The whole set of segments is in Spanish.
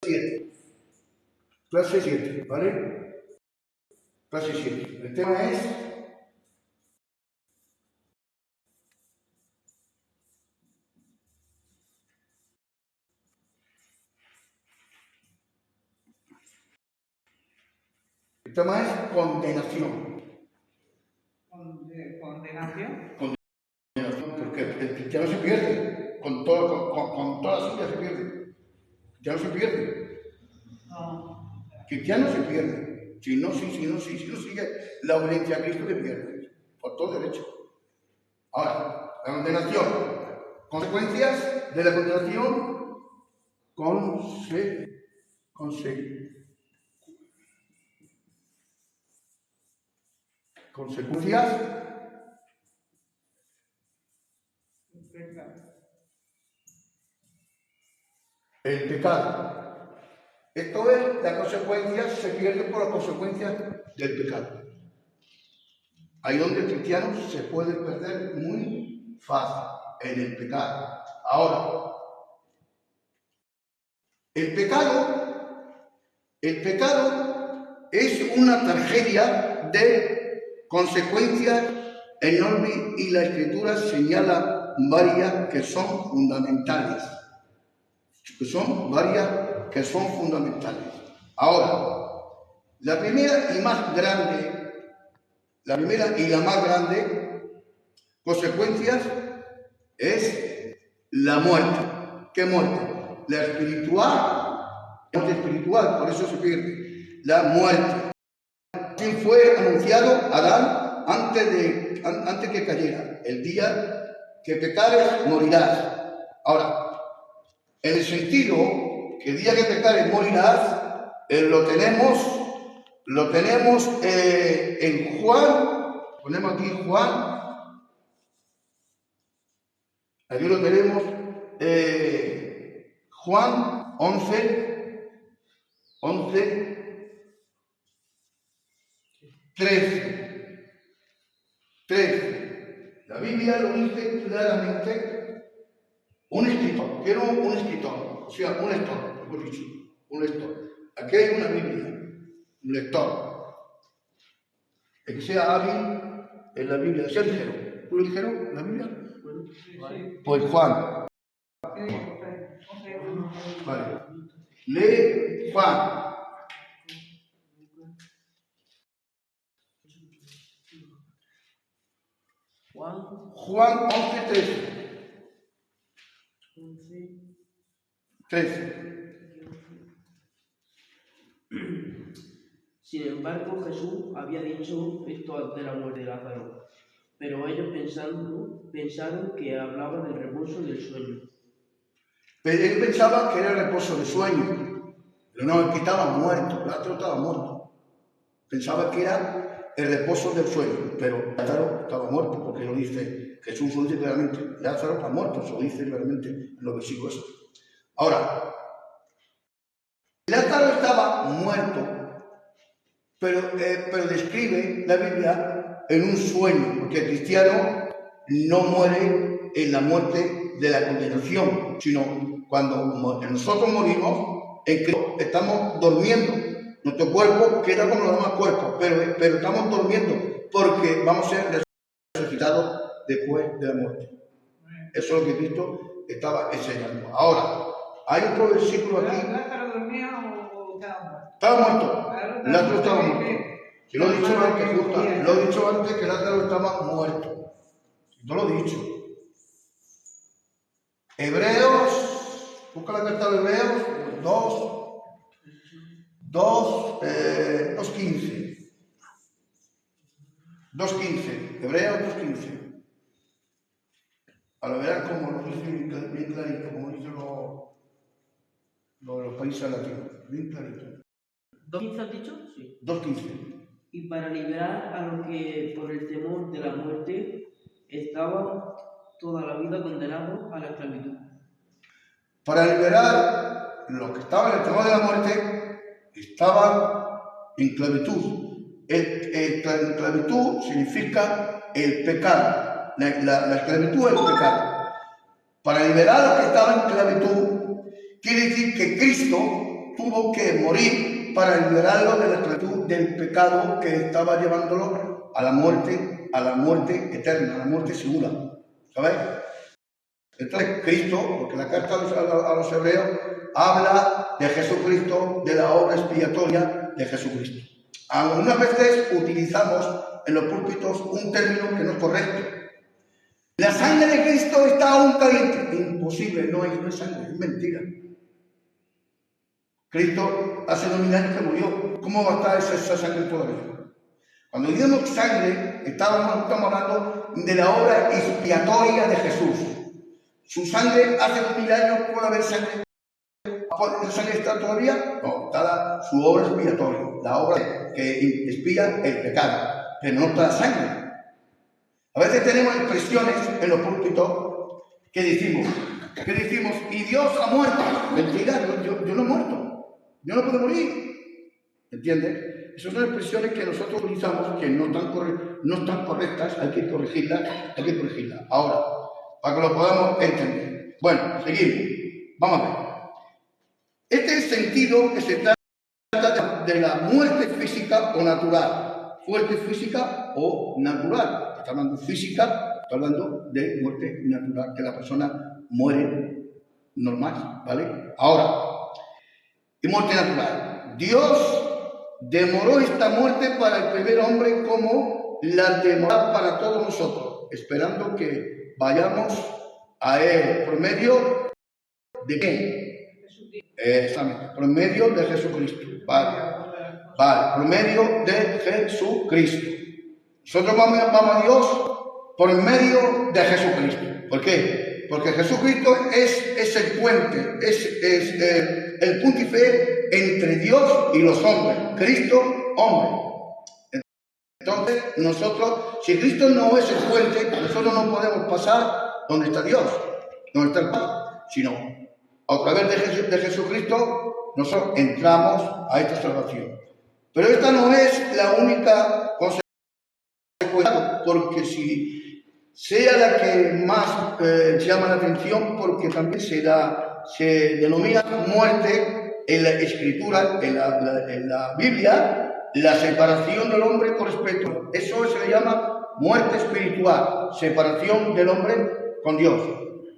7. Clase 7, ¿vale? Clase 7. El tema es condenación. ¿Condenación? Condenación, porque el cristiano se pierde. Con toda la suya se pierde. El cristiano se pierde. No. El cristiano se pierde. Si no sigue la obediencia a Cristo, se pierde. Por todo derecho. Ahora, la condenación. Consecuencias de la condenación. Consecuencias. El pecado. Esto es, las consecuencias se pierden por las consecuencias del pecado. Ahí donde el cristiano se puede perder muy fácil, en el pecado. Ahora, el pecado es una tragedia de consecuencias enormes y la Escritura señala varias que son fundamentales. Ahora, la primera y la más grande consecuencias es la muerte. ¿Qué muerte? La muerte espiritual, por eso se pierde. La muerte. Así fue anunciado Adán antes que cayera. El día que pecares morirás. Ahora, en el sentido que el día que pecares morirás, lo tenemos en Juan. Ponemos aquí Juan. Aquí lo tenemos. Juan 11, 13. La Biblia lo dice claramente. Un escritor, o sea, un lector, mejor dicho, un lector. Aquí hay una Biblia, un lector. El que sea hábil en la Biblia, sea ligero. ¿Tú lo ligero en la Biblia? Pues Juan. Vale. Lee Juan. Juan 11, 13. Sin embargo, Jesús había dicho esto antes de la muerte de Lázaro, pero ellos pensaron que hablaba del reposo del sueño. Pero él pensaba que era el reposo del sueño, pero no, que estaba muerto, Lázaro estaba muerto. Pensaba que era el reposo del sueño, pero Lázaro estaba muerto, porque lo dice, Jesús lo dice claramente, Lázaro está muerto, eso lo dice claramente en los versículos. Ahora, Lázaro estaba muerto, pero describe la Biblia en un sueño, porque el cristiano no muere en la muerte de la condenación, sino cuando nosotros morimos, en Cristo estamos durmiendo. Nuestro cuerpo queda como los demás cuerpos, pero estamos durmiendo porque vamos a ser resucitados después de la muerte. Eso es lo que Cristo estaba enseñando. Ahora, hay otro versículo aquí. ¿Lázaro dormía o estaba muerto? Estaba muerto. Lázaro estaba muerto. Yo lo he dicho antes, justo. Lo he dicho antes que Lázaro estaba muerto. No lo he dicho. Hebreos, busca la carta de Hebreos 2:15. 2:15. Hebreos 2:15. Ahora verás cómo lo dice bien clarito, como dicen los países latinos. Bien clarito. ¿2:15 has dicho? Sí. 2:15. Y para liberar a los que por el temor de la muerte estaban toda la vida condenados a la esclavitud. Para liberar los que estaban en el temor de la muerte, estaban en esclavitud. Esclavitud significa el pecado. La esclavitud es el pecado. Para liberar a los que estaban en esclavitud, quiere decir que Cristo, tú tuvo que morir para liberarlo de la esclavitud del pecado que estaba llevándolo a la muerte eterna, a la muerte segura. ¿Sabéis? Entonces, Cristo, porque la carta a los hebreos habla de Jesucristo, de la obra expiatoria de Jesucristo. Algunas veces utilizamos en los púlpitos un término que no es correcto. La sangre de Cristo está aún caliente. Imposible, no es sangre, es mentira. Cristo hace 2000 años que murió. ¿Cómo va a estar esa sangre todavía? Cuando decimos sangre, estamos hablando de la obra expiatoria de Jesús. Su sangre hace 2000 años, ¿puede haber sangre? ¿La sangre está todavía? No, está su obra expiatoria, la obra que expía el pecado, pero no está la sangre. A veces tenemos expresiones en los púlpitos que decimos, y Dios ha muerto. Mentira, yo no he muerto, yo no puedo morir. ¿Entiendes? Esas son expresiones que nosotros utilizamos que no están correctas, hay que corregirlas. Ahora, para que lo podamos entender. Bueno, seguimos. Vamos a ver. Este es el sentido que se trata de la muerte física o natural. Muerte física o natural. Está hablando física, está hablando de muerte natural, que la persona muere normal, ¿vale? Ahora, y muerte natural. Dios demoró esta muerte para el primer hombre como la demoró para todos nosotros, esperando que vayamos a Él por medio de ¿quién? Exactamente, por medio de Jesucristo. Vale, por medio de Jesucristo. Nosotros vamos a Dios por medio de Jesucristo. ¿Por qué? Porque Jesucristo es el puente, es el puntífice entre Dios y los hombres. Cristo, hombre. Entonces, nosotros, si Cristo no es el puente, nosotros no podemos pasar donde está Dios, donde está el Padre, sino a través de Jesucristo nosotros entramos a esta salvación. Pero esta no es la única consecuencia, porque si sea la que más llama la atención, porque también se denomina muerte en la Escritura, en la Biblia, la separación del hombre con respecto a Dios. Eso se le llama muerte espiritual, separación del hombre con Dios.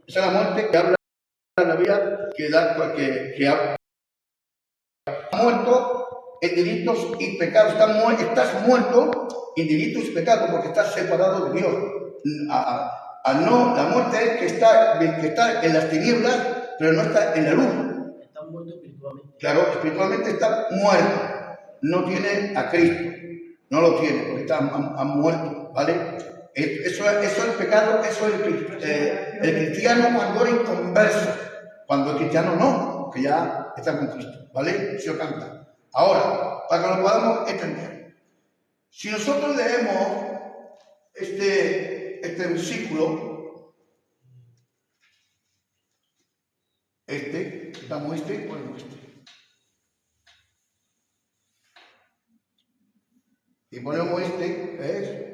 Esa es la muerte que habla la Biblia, que ha muerto en delitos y pecados. Estás muerto en delitos y pecados porque estás separado de Dios. La muerte es que está en las tinieblas, pero no está en la luz. Está muerto espiritualmente. Claro, espiritualmente está muerto. No tiene a Cristo. No lo tiene, porque ha muerto, ¿vale? Eso es el pecado, eso es el cristiano cuando era inconverso. Cuando el cristiano no, porque ya está con Cristo, ¿vale? Se lo canta. Ahora, para que lo podamos entender. Si nosotros leemos este versículo, damos ponemos y ponemos ¿ves?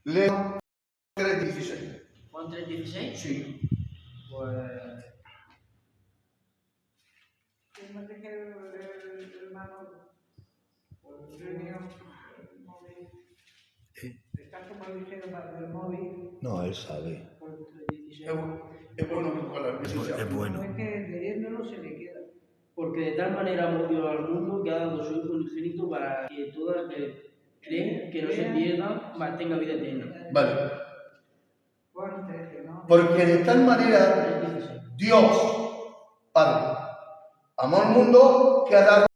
Leo 3:16. ¿Juan 3:16? Sí. Pues... ¿Quién te quiere el hermano? El móvil. Está como diciendo para el móvil. No, él sabe. Juan 3:16. Es bueno con la presencia. Es bueno. Es que leyéndolo se le queda. Porque de tal manera amó Dios al mundo que ha dado su Hijo unigénito para que todo el que cree que no se pierda, mas tenga vida eterna. Vale. Juan 13, ¿no? Porque de tal manera 3:16. Dios, Padre, amó al mundo que ha dado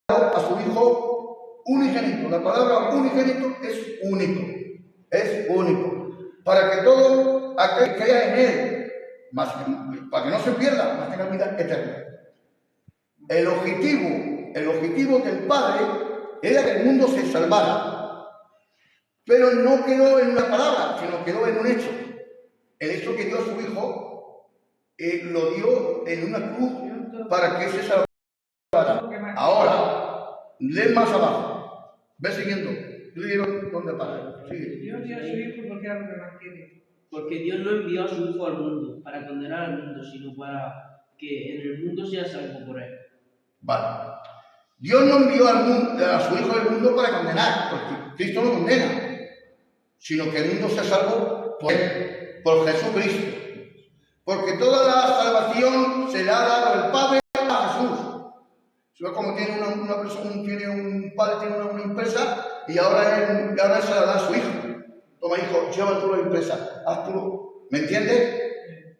a su Hijo unigénito. La palabra unigénito es único. Para que todo aquel que crea en Él, para que no se pierda, más tenga vida eterna. El objetivo del Padre era que el mundo se salvara. Pero no quedó en una palabra, sino quedó en un hecho. El hecho que dio a su Hijo lo dio en una cruz para que se salvara. Ahora, lee más abajo. Ve siguiendo. Tú dijeron dónde para. Sigue. Dios dio a su Hijo porque era lo que más quiere. Porque Dios no envió a su Hijo al mundo para condenar al mundo, sino para que en el mundo sea salvo por él. Vale. Dios no envió al mundo, a su Hijo al mundo para condenar, porque Cristo no condena, sino que el mundo sea salvo por él, por Jesucristo. Porque toda la salvación se la ha dado el Padre a Jesús. ¿Sabes cómo tiene una persona, tiene un padre, tiene una empresa y ahora él se la da a su hijo? Toma, hijo, lleva tú la empresa, haz tú. ¿Me entiendes?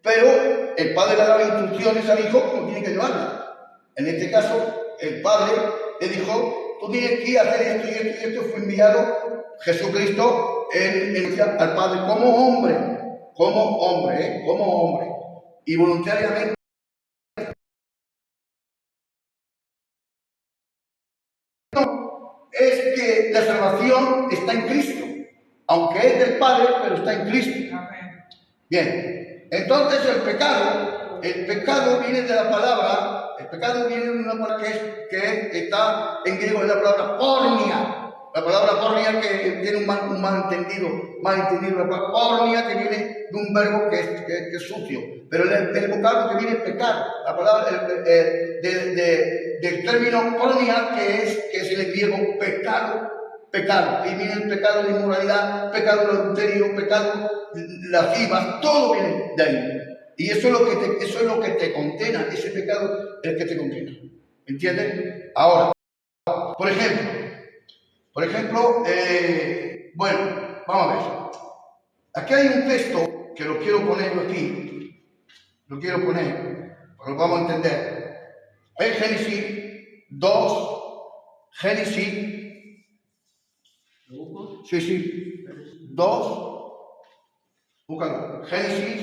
Pero el padre le daba instrucciones al hijo cómo tiene que llevarla. En este caso, el padre le dijo, tú tienes que hacer esto y esto y esto. Fue enviado Jesucristo al Padre como hombre, y voluntariamente. Es que la salvación está en Cristo, aunque es del Padre, pero está en Cristo. Bien, entonces el pecado viene de la palabra, el pecado viene de una palabra que está en griego, es la palabra pornia. La palabra pornia que tiene un malentendido, la palabra pornia que viene de un verbo que es sucio, pero el vocablo que viene es pecado, la palabra del término pornia que es en el griego pecado, y viene el pecado de inmoralidad, pecado de adulterio, pecado lascivas, todo viene de ahí. Y eso es lo que te condena, ese pecado es el que te condena. ¿Entiendes? Ahora, por ejemplo, bueno, vamos a ver. Aquí hay un texto que lo quiero poner aquí, porque lo vamos a entender. Es Génesis 2, sí, 2, búscalo, Génesis,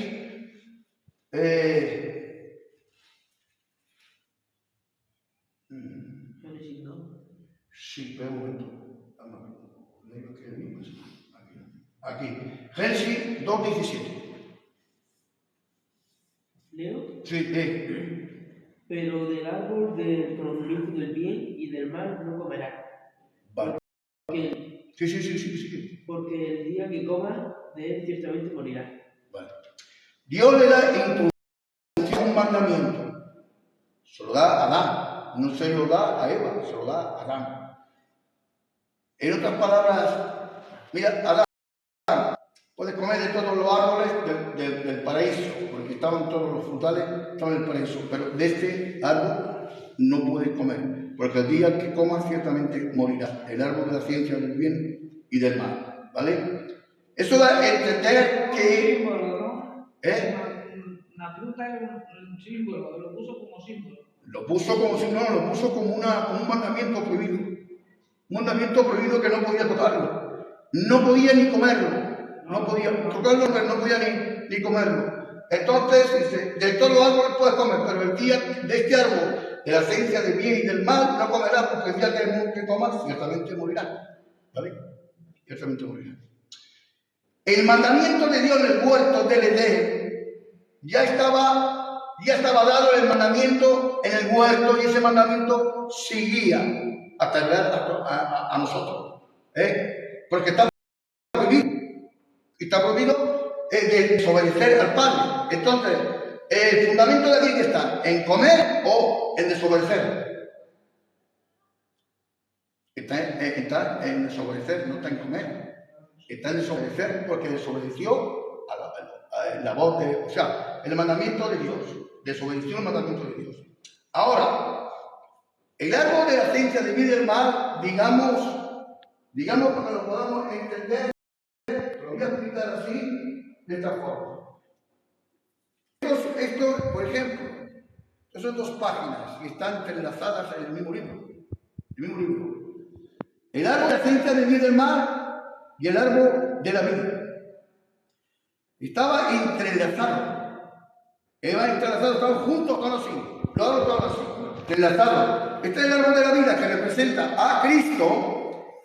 Génesis 2. sí, pero un momento. Aquí, Génesis 2:17. ¿Leo? Sí, Pero del árbol del conocimiento del bien y del mal no comerás. Vale. Porque, Sí. porque el día que comas de él ciertamente morirás. Vale. Dios le da introducción a un mandamiento. Se lo da a Adán, no se lo da a Eva, se lo da a Adán. En otras palabras, mira, Adán, puedes comer de todos los árboles del paraíso, porque estaban todos los frutales, estaban en el paraíso, pero de este árbol no puedes comer, porque el día que comas ciertamente morirás. El árbol de la ciencia del bien y del mal, ¿vale? Eso da a entender que... símbolo, ¿no? ¿Eh? La fruta es un símbolo, lo puso como símbolo. Lo puso como un mandamiento prohibido. Un mandamiento prohibido que no podía tocarlo. No podía ni comerlo. No podía tocarlo, pero no podía ni comerlo. Entonces dice, de todos los árboles puedes comer, pero el día de este árbol, de la ciencia del bien y del mal, no comerás, porque el día que comas, ciertamente morirás. ¿Vale? Ciertamente morirás. El mandamiento de Dios en el huerto del Edén ya estaba dado el mandamiento en el huerto, y ese mandamiento seguía hasta llegar a nosotros. Porque está prohibido de desobedecer al Padre. Entonces, el fundamento de la vida está en comer o en desobedecer. Está en desobedecer, no está en comer. Está en desobedecer porque desobedeció a la voz o sea, el mandamiento de Dios. Desobedeció el mandamiento de Dios. Ahora, el árbol de la ciencia del bien y del mal, digamos para que lo podamos entender, lo voy a explicar así, de esta forma. Esto, por ejemplo, son 2 páginas y están entrelazadas en el mismo libro. El árbol de la ciencia del bien y del mal y el árbol de la vida. Estaba entrelazado. Estaban juntos todos así. Entrelazados. Este es el árbol de la vida que representa a Cristo,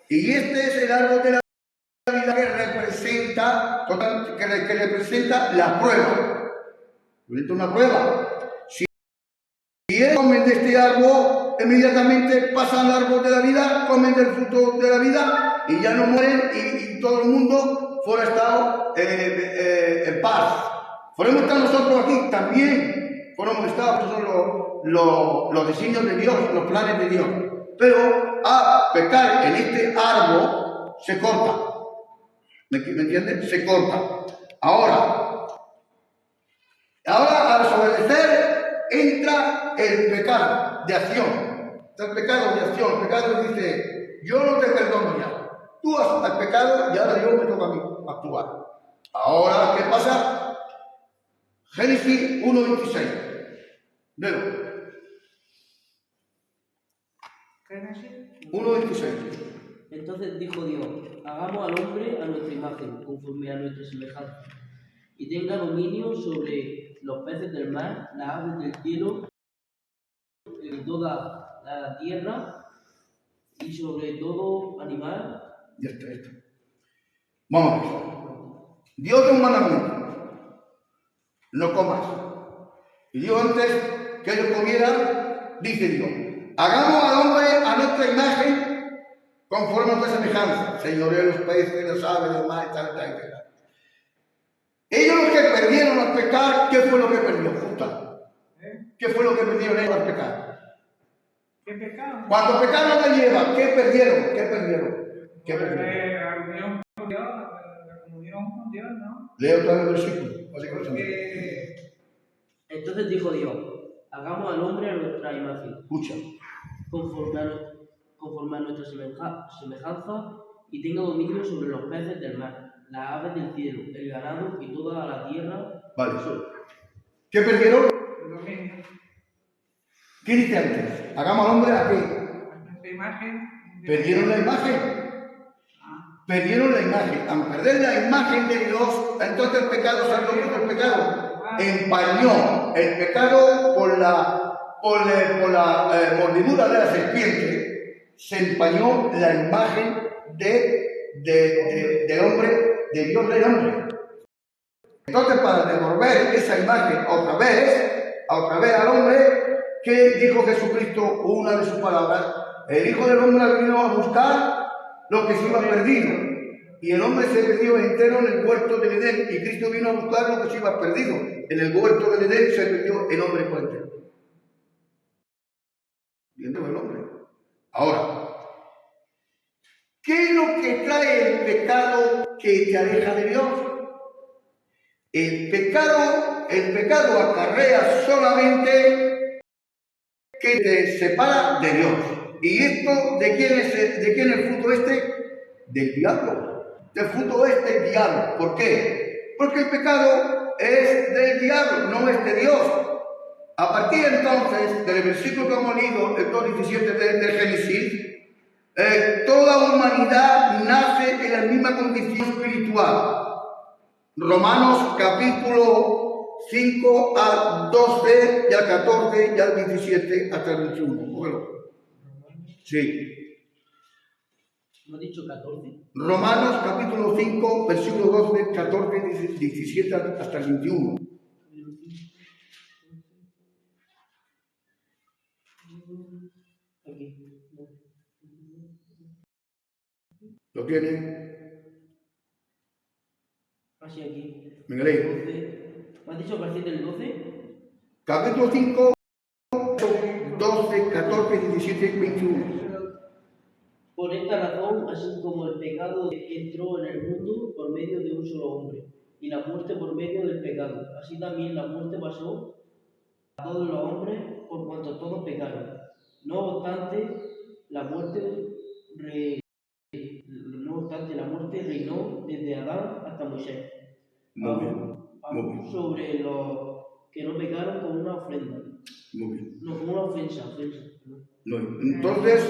y este es el árbol de la vida que representa la prueba. Ahorita una prueba. Si ellos comen de este árbol, inmediatamente pasan al árbol de la vida, comen del fruto de la vida y ya no mueren, y todo el mundo fuera estado en paz. Podemos estar nosotros aquí también, podemos estar, esos son los designios de Dios, los planes de Dios. Pero a pecar en este árbol se corta. ¿Me entiendes? Se corta. Ahora, al desobedecer entra el pecado de acción. El pecado de acción. El pecado dice, yo no te perdono ya. Tú has al pecado y ahora Dios me toca a mí actuar. Ahora, ¿qué pasa? Génesis 1:26. Velo. Génesis 1:26. Entonces dijo Dios, hagamos al hombre a nuestra imagen, conforme a nuestra semejanza, y tenga dominio sobre los peces del mar, las aves del cielo, y toda la tierra, y sobre todo animal. Ya está, esto. Vamos a ver. Dios te un mandamiento. No comas. Y Dios antes que ellos comieran, dice Dios, hagamos al hombre a nuestra imagen, conforme a nuestra semejanza, señoreo los peces, las aves, los mares, tal. Ellos los que perdieron al pecar, ¿qué fue lo que perdió? Justa. ¿Qué fue lo que perdieron ellos al pecar? ¿qué pecado? Cuando pecaron a Eva, ¿qué perdieron? La unión con Dios, la comunión con Dios, ¿no? Leo todo el versículo. Entonces dijo Dios, hagamos al hombre a nuestra imagen, Escucha. conforme a nuestra semejanza, y tenga dominio sobre los peces del mar, las aves del cielo, el ganado y toda la tierra. Vale. ¿Qué perdieron? El dominio. ¿Qué dice antes? Hagamos al hombre a qué. Esta imagen. Perdieron la imagen. Perdieron la imagen. Al perder la imagen de Dios, entonces el pecado salió por el pecado. Empañó el pecado por la mordidura de la serpiente. Se empañó la imagen del hombre, de Dios del hombre. Entonces, para devolver esa imagen otra vez al hombre, ¿qué dijo Jesucristo? Una de sus palabras: el Hijo del Hombre vino a buscar lo que se iba perdido. Y el hombre se perdió entero en el huerto del Edén, y Cristo vino a buscar lo que se iba perdido. En el huerto del Edén se perdió el hombre por entero. Viendo el hombre. Ahora, ¿qué es lo que trae el pecado que te aleja de Dios? El pecado acarrea solamente que te separa de Dios. ¿Y esto de quién es el fruto este? Del diablo. Del fruto este del diablo. ¿Por qué? Porque el pecado es del diablo, no es de Dios. A partir entonces del versículo que hemos leído, el 2:17 de Génesis, toda humanidad nace en la misma condición espiritual. Romanos capítulo 5 al 12 y al 14 y al 17 hasta el 21. Bueno, sí. ¿No he dicho 14? Romanos capítulo 5, versículo 12, 14, 17 hasta el 21. Aquí. ¿Lo tiene? Así aquí. Venga, lee. 12. ¿Me has dicho a partir del 12? Capítulo 5, 12, 14, 17 y 21. Por esta razón, así como el pecado entró en el mundo por medio de un solo hombre, y la muerte por medio del pecado, así también la muerte pasó a todos los hombres por cuanto todos pecaron. No obstante, la muerte reinó desde Adán hasta Moisés, Muy bien. aún sobre los que no pecaron con una ofrenda. Muy bien. No, con una ofensa. No. Entonces,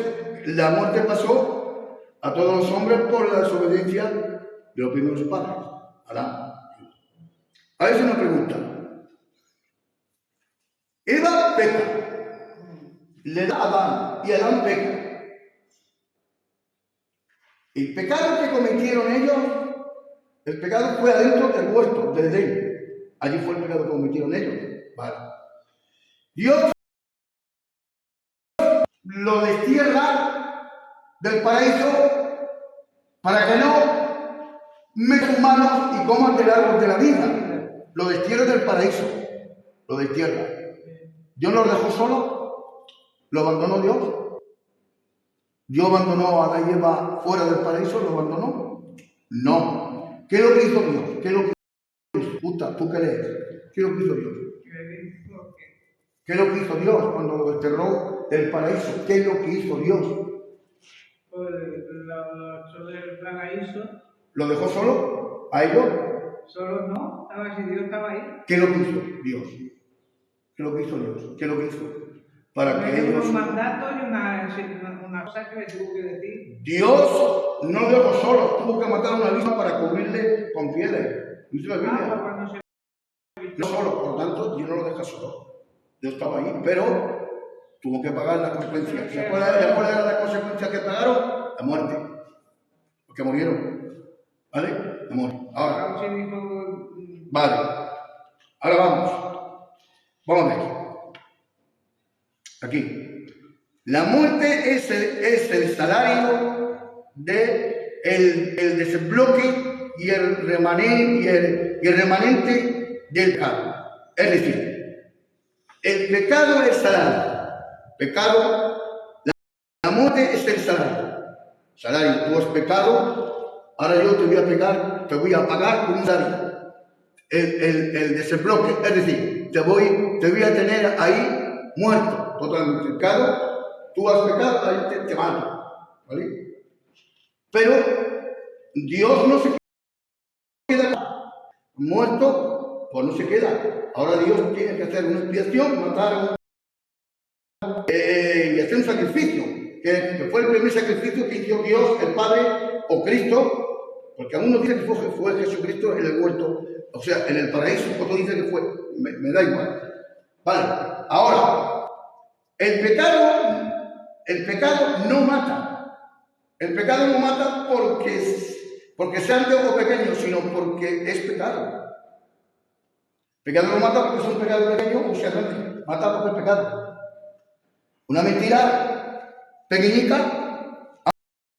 la muerte pasó a todos los hombres por la desobediencia de los primeros padres. Adán. Ahora es una pregunta. Eva peca, le da a Adán y Adán peca. El pecado que cometieron ellos, el pecado fue adentro del huerto, del Edén. Allí fue el pecado que cometieron ellos. Vale. Dios lo destierra del paraíso para que no mete tus manos y comas del árbol de la vida. Lo destierra del paraíso. Lo destierra. ¿Dios lo dejó solo? ¿Lo abandonó Dios? ¿Dios abandonó a Adán y Eva fuera del paraíso? ¿Lo abandonó? No. ¿Qué es lo que hizo Dios? ¿Qué es lo que hizo? Puta, ¿tú qué lees? ¿Qué es lo que hizo Dios? ¿Qué es lo que hizo Dios cuando lo desterró del paraíso? ¿Qué es lo que hizo Dios? Pues lo echó del paraíso. ¿Lo dejó solo? ¿A ellos? Solo no, si Dios estaba ahí. ¿Qué es lo que hizo Dios? ¿Qué es lo que hizo Dios? ¿Qué es lo que hizo? Para que ellos... un mandato y una cosa que le tuvo que decir. Dios no lo dejó solo, tuvo que matar a una víctima para cubrirle con pieles. ¿Dice la Biblia? No solo, por lo tanto, Dios no lo deja solo. Dios estaba ahí, pero tuvo que pagar las consecuencias. ¿Se acuerdan de las consecuencias que pagaron? La muerte. Porque murieron. ¿Vale? La muerte. Ahora. Vale. Ahora vamos. Vamos a ver. Aquí. La muerte es el salario de el desbloque y el remanente del pecado. Es decir, el pecado es el salario. Pecado, la muerte es el salario. Salario, tú has pecado, ahora yo te voy a pagar con un salario. El desbloque, es decir, te voy a tener ahí muerto, totalmente pecado. Tú has pecado, ahí te mato. ¿Vale? Pero Dios no se queda muerto, pues no se queda. Ahora Dios tiene que hacer una expiación, matar y hacer un sacrificio, que fue el primer sacrificio que hizo Dios, el Padre o Cristo, porque algunos dicen que fue Jesucristo en el huerto, o sea, en el paraíso, otros dicen que fue, me da igual. Vale, ahora, el pecado no mata. El pecado no mata porque sea grande o pequeño, sino porque es pecado. El pecado no mata porque es un pecado pequeño o sea grande. Mata porque es pecado. Una mentira pequeñica a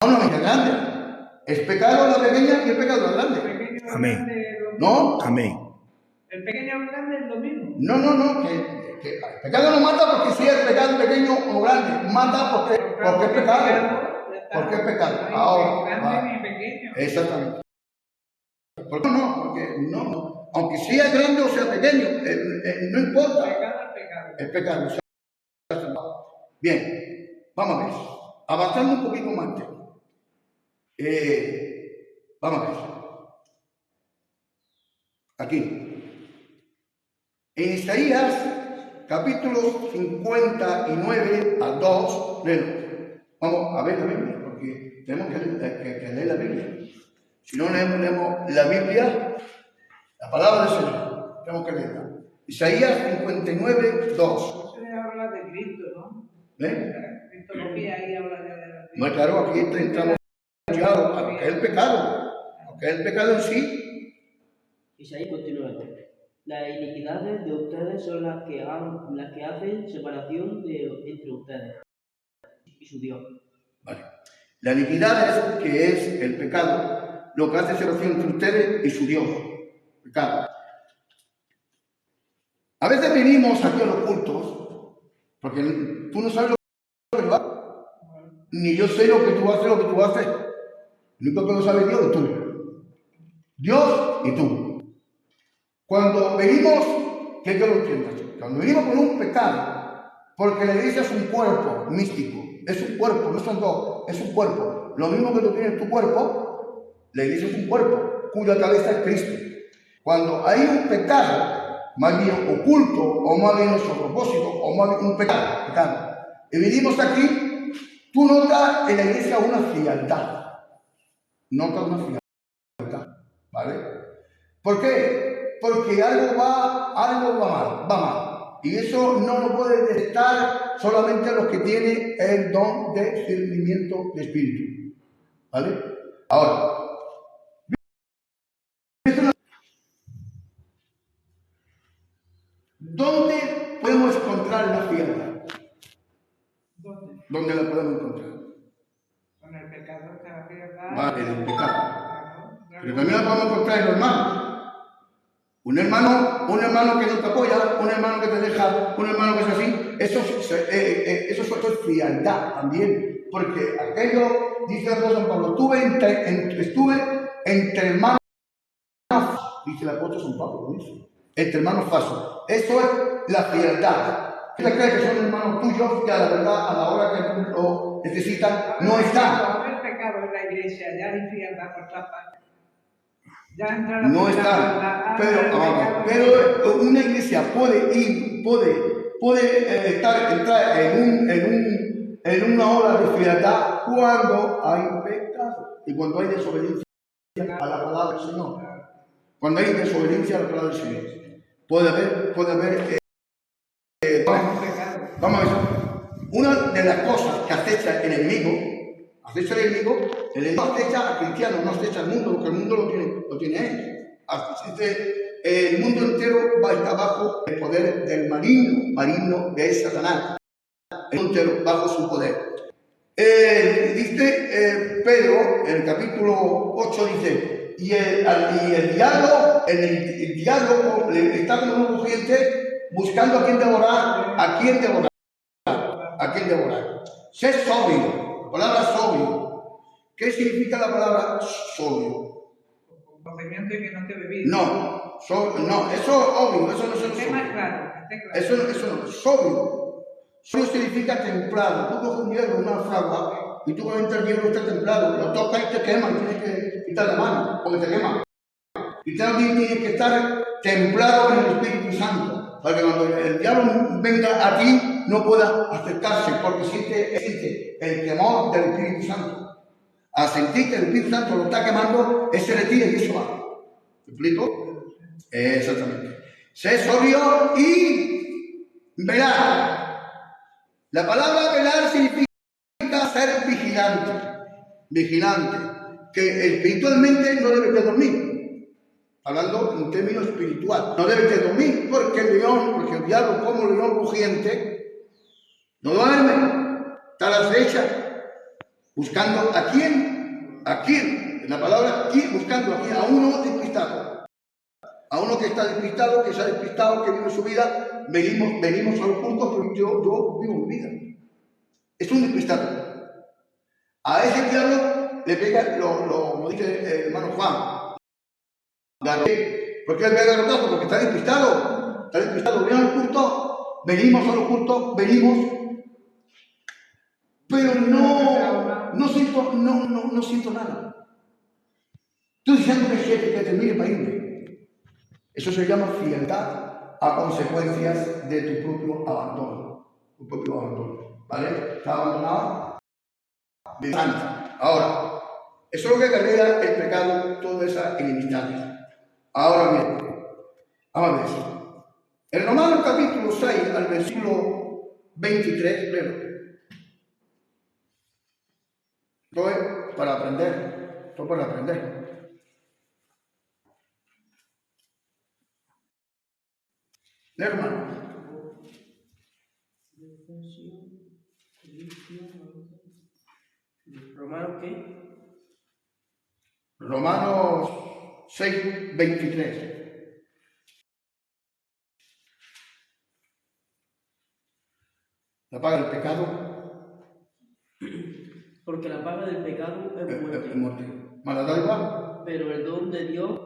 una mentira grande. Es pecado la pequeña y el pecado la grande. Amén. ¿No? Amén. El pequeño o el grande es lo mismo. No. Que el pecado no mata porque sea el pecado pequeño o grande. Mata porque es pecado. Porque es pecado. Ahora. Exactamente. ¿Por qué no? Porque no. Aunque sea grande o sea pequeño, no importa. El pecado. Bien, vamos a ver. Avanzando un poquito más. Vamos a ver. Aquí. En Isaías, capítulo 59 al 2, vamos a ver la Biblia, porque tenemos que leer la Biblia. Si no leemos la Biblia, la palabra del Señor, tenemos que leerla. Isaías 59, 2. Eso habla de Cristo, ¿no? Cristología ahí habla de... No, claro, aquí entramos a lo que es el pecado, lo que es el pecado en sí. Isaías 59. Las iniquidades de ustedes son las que hacen separación entre ustedes y su Dios. Vale. La iniquidad es que es el pecado, lo que hace separación entre ustedes y su Dios. Pecado. A veces venimos aquí a los cultos, porque tú no sabes lo que tú haces, ni yo sé lo que tú haces. Lo único que lo sabe Dios es tú. Dios y tú. Cuando venimos, que lo entiendas, cuando venimos con un pecado, porque la iglesia es un cuerpo místico, es un cuerpo, no son dos, es un cuerpo. Lo mismo que tú tienes tu cuerpo, la iglesia es un cuerpo, cuya cabeza es Cristo. Cuando hay un pecado, más bien oculto, o más bien nuestro propósito, o más bien un pecado, y venimos aquí, tú notas en la iglesia una frialdad. Notas una frialdad, ¿vale? ¿Por qué? Porque algo va mal. Y eso no lo puede detectar solamente los que tienen el don de discernimiento de espíritu. ¿Vale? Ahora, ¿dónde podemos encontrar la frialdad? ¿Dónde la podemos encontrar? Con el pecado está la frialdad. Vale, el pecado. Pero también la podemos encontrar en los hermanos. Un hermano que no te apoya, un hermano que te deja, un hermano que es así, eso es frialdad también. Porque aquello, dice el apóstol San Pablo, estuve entre hermanos, dice el apóstol San Pablo, ¿no? Entre hermanos falsos. Eso es la frialdad. ¿Tú te crees que son hermanos tuyos que a la verdad, a la hora que tú lo necesitas, no están? Haber pecado en la iglesia, ya hay frialdad por todas partes. No están. Pero una iglesia puede entrar en una ola de frialdad cuando hay pecado y cuando hay desobediencia a la palabra del Señor. Cuando hay desobediencia a la palabra del Señor. Puede haber vamos a ver. Una de las cosas que acecha el enemigo acecha al cristiano, no acecha al mundo, porque el mundo lo tiene él. El mundo entero va a estar bajo el poder del maligno de Satanás. El mundo entero bajo su poder. Dice Pedro, en el capítulo 8, dice, y el diablo está como un rugiente buscando a quien devorar. Sé sobrio. La palabra sobrio. ¿Qué significa la palabra sobrio? Conocimiento y que no te bebís. No, eso es obvio, eso no es Esté más claro. Eso no, sobrio. Sobrio significa templado. Tú coges un hierro, una fragua, y tú cuando entras el hierro está templado, lo tocas y te quema, y tienes que quitar la mano, porque te quema. Y también tienes que estar templado en el Espíritu Santo, para que cuando el diablo venga a ti no pueda acercarse, porque siente el temor del Espíritu Santo. Al sentir que el Espíritu Santo lo está quemando, ese retira y eso va. ¿Me explico? Exactamente. Sé sobrio y velar. La palabra velar significa ser vigilante, que espiritualmente no debes de dormir. Hablando en términos espiritual, no debes de dormir porque el diablo como león rugiente no duerme, está a la acecha, buscando a quién, la palabra quién, buscando a quién, a uno despistado, a uno que está despistado, que se ha despistado, que vive su vida. Venimos a los cultos, pero yo vivo mi vida. Es un despistado. A ese diablo le pega, como dice el hermano Juan, ¿por qué le pega garrotazo? Porque está despistado. Viene al culto, venimos a los cultos, pero no siento nada. Estoy diciendo que termine para irme. Eso se llama frialdad a consecuencias de tu propio abandono. ¿Vale? Está abandonado de santa. Ahora, eso es lo que carga el pecado, todas esas enemistades. Ahora bien, vamos a ver eso. En Romanos capítulo 6, al versículo 23, pero esto es para aprender. Hermano. ¿Romanos qué? Romanos 6, 23. La paga del pecado. Porque la paga del pecado es muerte. ¿Mala da igual? Pero el don de Dios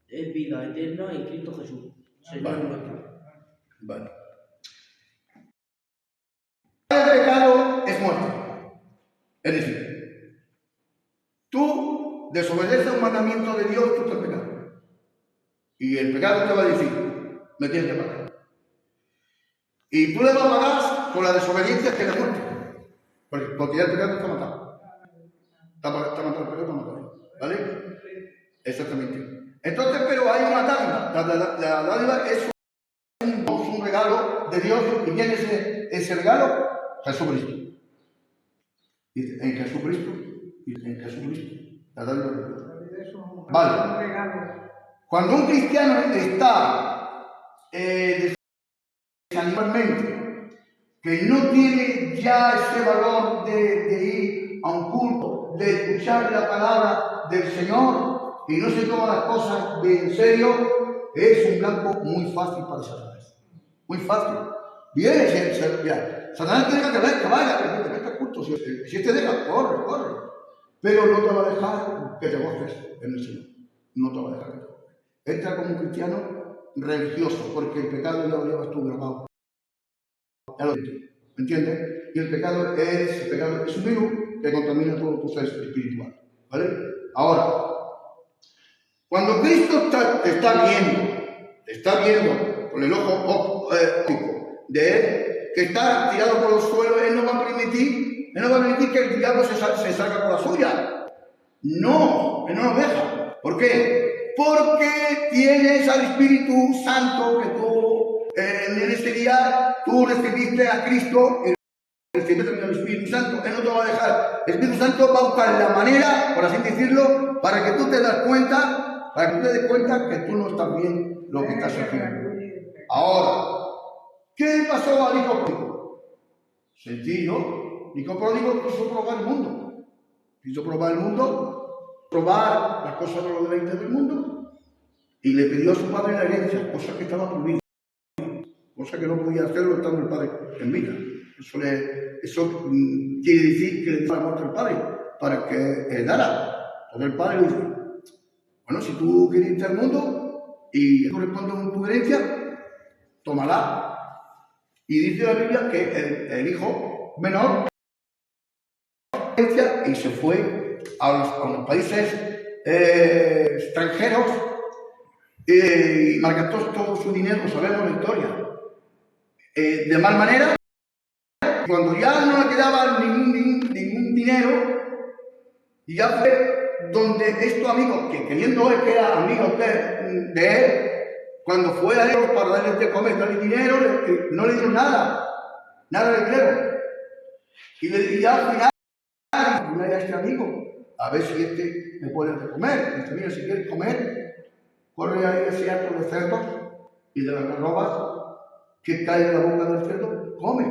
es vida eterna en Cristo Jesús, Señor nuestro. Vale. La paga del pecado es muerte. Es decir, tú desobedeces un mandamiento de Dios, tú estás pecado. Y el pecado te va a decir, me tienes que pagar. Y tú le vas a pagar con la desobediencia que es la muerte. Porque ya el pecado está matado. Está matado, el pecado está matado. ¿Vale? Exactamente. Entonces, pero hay una dádiva. La dádiva es un regalo de Dios. ¿Y quién es ese regalo? Jesucristo. En Jesucristo. La dádiva de Dios. Vale. Cuando un cristiano está desanimadamente, que no tiene ya ese valor de ir a un culto, de escuchar la palabra del Señor, y no se toma las cosas de en serio, es un blanco muy fácil para Satanás. Muy fácil. Viene, ya. Satanás te deja que vaya, que te culto. Si te deja, corre, corre. Pero no te va a dejar que te goces en el Señor. No te va a dejar que te goces. Entra como un cristiano religioso, porque el pecado ya lo llevas tú grabado. Ya lo entiendes. ¿Me entiendes? Y el pecado es un virus que contamina todo tu ser espiritual. ¿Vale? Ahora, cuando Cristo te está viendo con el ojo óptico de Él, que está tirado por los suelos, Él no va a permitir que el diablo se salga por la suya. No, Él no lo deja. ¿Por qué? Porque tienes al Espíritu Santo que tú, en este día, tú recibiste a Cristo, recibiste al Espíritu Santo, Él no te va a dejar. El Espíritu Santo va a buscar la manera, por así decirlo, para que tú te des cuenta, que tú no estás bien lo que estás haciendo. Ahora, ¿qué pasó al hijo pródigo? Sencillo. El hijo pródigo quiso probar el mundo. Probar las cosas de los deleites del mundo, y le pidió a su padre la herencia, cosa que estaba prohibida, cosa que no podía hacerlo estando el padre en vida. Eso quiere decir que le dio la muerte al padre para que heredara. Entonces el padre le dice: bueno, si tú quieres irte al mundo y corresponde a tu herencia, tómala. Y dice la Biblia que el hijo menor y se fue a los países extranjeros y malgastó todo su dinero, sabemos la historia. De mal manera, cuando ya no le quedaba ningún dinero, y ya fue donde estos amigos, que queriendo él que era amigo de él, cuando fue a ellos para darles de comer, darles dinero, no le dieron nada de dinero. Y ya al final, a este amigo, a ver si este me puede de comer. Dice: mira, si quieres comer, corre ahí ese acto de cerdos y de las garrobas que cae de la boca del cerdo, come.